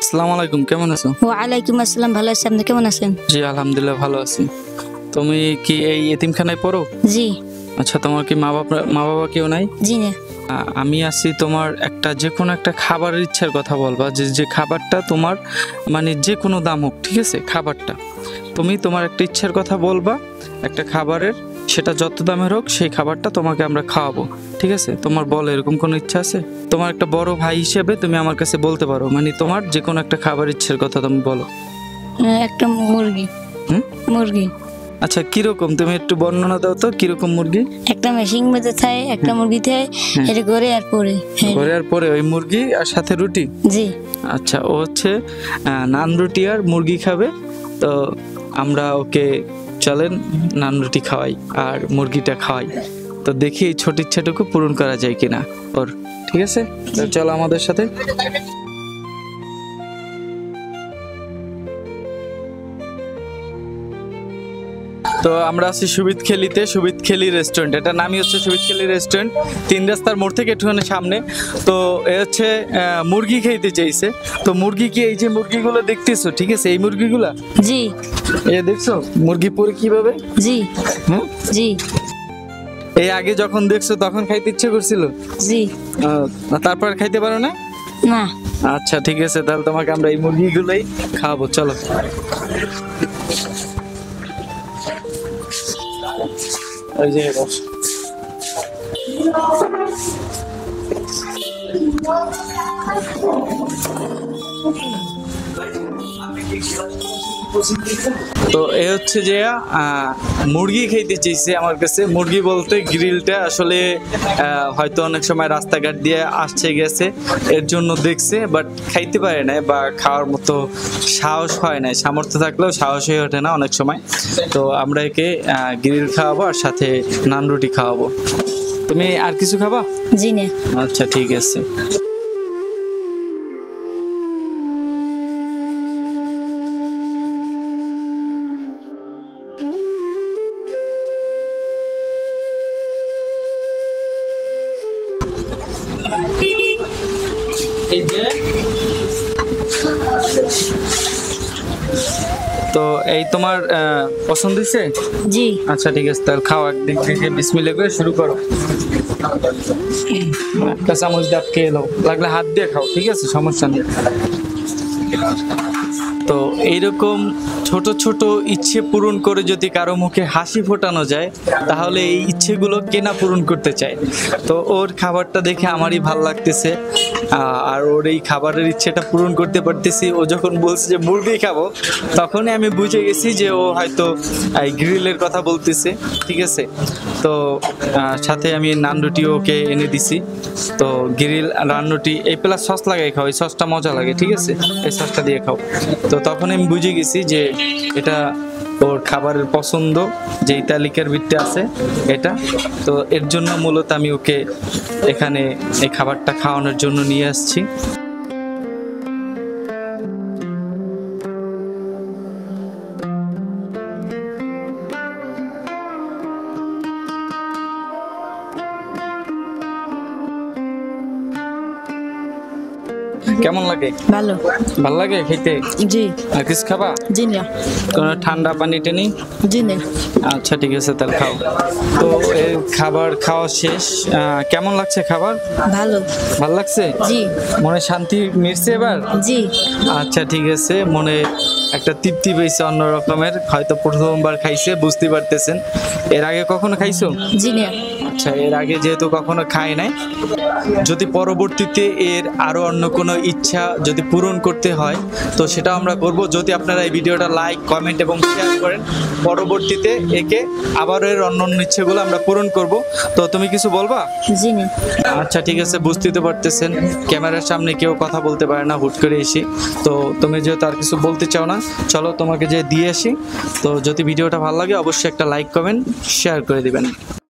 আসসালামু আলাইকুম, কেমন আছো? ওয়ালাইকুম আসসালাম, ভালো আছি। আপনি কেমন আছেন? জি আলহামদুলিল্লাহ ভালো আছি। তুমি কি এই এতিমখানায় পড়ো? জি। আচ্ছা, তোমার কি মা বাবা কেউ নাই? জি না। আমি আছি। তোমার যে কোনো একটা খাবারের ইচ্ছার কথা বলবা, যে খাবারটা তোমার মানে যে কোনো দাম হোক, ঠিক আছে? খাবারটা তুমি তোমার একটা ইচ্ছার কথা বলবা, একটা খাবারের, সেটা যত দামের হোক সেই খাবারটা তোমাকে আমরা খাওয়াবো, ঠিক আছে? তোমার বলো, এরকম কোনো ইচ্ছা আছে? তোমার একটা বড় ভাই হিসেবে তুমি আমার কাছে বলতে পারো, মানে তোমার যে কোনো একটা খাবার ইচ্ছার কথা তুমি বলো। একটা মুরগি। মুরগি। আচ্ছা, কিরকম তুমি একটু বর্ণনা দাও তো, কিরকম মুরগি? একটা মেশিন মধ্যে থাকে, একটা মুরগি থাকে, এটা করে আর পরে করে আর পরে ওই মুরগি আর সাথে রুটি। জি। আচ্ছা, ও হচ্ছে নান রুটি আর মুরগি খাবে, তো আমরা ওকে চলেন নান রুটি খাওয়াই আর মুরগিটা খাওয়াই, তো দেখি এই ছোট ইচ্ছাটুকু পূরণ করা যায় কিনা ওর। ঠিক আছে, তো চলো আমাদের সাথে। তো আমরা আছি সুবিদখেলি রেস্টুরেন্ট। এটার নামই হচ্ছে সুবিদখেলি রেস্টুরেন্ট, 3 রাস্তার মোড় থেকে একটুখানি সামনে। তো এ হচ্ছে মুরগি খেতে চাইছে। তো মুরগি কি এই যে মুরগিগুলো দেখতেছো, ঠিক আছে? এই মুরগিগুলা, জি, এ দেখছো মুরগি পরে কিভাবে? জি। হ্যাঁ জি। এই আগে যখন দেখছো তখন খাইতে ইচ্ছে করছিল? জি। তারপর খাইতে পারো না? না। আচ্ছা ঠিক আছে, তাহলে তোমাকে আমরা এই মুরগিগুলোই খাওয়াবো, চলো। এই যে বস। তো এ হচ্ছে যে মুরগি খেতে চাইছে আমার কাছে। মুরগি বলতে গ্রিলটা আসলে হয়তো অনেক সময় রাস্তাঘাট দিয়ে আসছে গেছে, এর জন্য দেখছে, বাট খাইতে পারে না বা খাওয়ার মতো সাহস হয় না। সামর্থ্য থাকলেও সাহস হয়ে ওঠে না অনেক সময়। তো আমরা একে গ্রিল খাওয়াবো আর সাথে নান রুটি খাওয়াবো। তুমি আর কিছু খাবা? জি না। আচ্ছা ঠিক আছে। তো এই তোমার পছন্দ হয়েছে? জি। আচ্ছা ঠিক আছে, তাহলে খাও একদিক থেকে বিসমিল্লাহ করে শুরু করো। একটা চামচ ডাব খেয়ে নাও, লাগলে হাত দিয়ে খাও, ঠিক আছে? সমস্যা নেই। তো এইরকম ছোট ছোট ইচ্ছে পূরণ করে যদি কারো মুখে হাসি ফোটানো যায়, তাহলে এই ইচ্ছেগুলো কেনা পূরণ করতে চায়। তো ওর খাবারটা দেখে আমারই ভাল লাগতেছে, আর ওর এই খাবারের ইচ্ছেটা পূরণ করতে পারতেছি। ও যখন বলছে যে মুরগি খাবো, তখনই আমি বুঝে গেছি যে ও হয়তো এই গ্রিলের কথা বলতেছে, ঠিক আছে? তো সাথে আমি নান রুটিও ওকে এনে দিছি। তো গ্রিল নান রুটি এই প্লাস সস লাগাই খাও, এই সসটা মজা লাগে, ঠিক আছে? এই সসটা দিয়ে খাও। তো তখন আমি বুঝে গেছি যে এটা ওর খাবারের পছন্দ, যে তালিকার ভিত্তি আছে এটা। তো এর জন্য মূলত আমি ওকে এখানে এই খাবারটা খাওয়ানোর জন্য নিয়ে আসছি। কেমন লাগে? ভালো। ভালো লাগে খেতে? জি। আর কিছু খাবা? জি না। কোনো ঠান্ডা পানি টানি? জি না। আচ্ছা ঠিক আছে, তাহলে খাও। তো এই খাবার খাওয়া শেষ। কেমন লাগছে খাবার? ভালো। ভালো লাগছে? জি। মনে শান্তি মিলছে এবার? জি। আচ্ছা ঠিক আছে, মনে একটা তৃপ্তি পেয়েছে অন্য রকমের। হয়তো প্রথমবার খাইছে, বুঝতে পারতেছেন। এর আগে কখনো খাইছো? জি না। আচ্ছা, এর আগে যেহেতু কখনো খাই নাই, যদি পরবর্তীতে এর আরো অন্য কোনো ইচ্ছা যদি পূরণ করতে হয়, তো সেটাও আমরা করব। যদি আপনারা এই ভিডিওটা লাইক, কমেন্ট এবং শেয়ার করেন, পরবর্তীতে একে আবারও এর অন্য অন্য ইচ্ছেগুলো আমরা পূরণ করব। তো তুমি কিছু বলবা? জি না। আচ্ছা ঠিক আছে, বুঝতেই তো পারতেছেন ক্যামেরার সামনে কেউ কথা বলতে পারে না হুট করে এসে। তো তুমি যেহেতু আর কিছু বলতে চাও না, চলো তোমাকে যে দিয়ে আসি। তো যদি ভিডিওটা ভালো লাগে অবশ্যই একটা লাইক, কমেন্ট, শেয়ার করে দিবেন।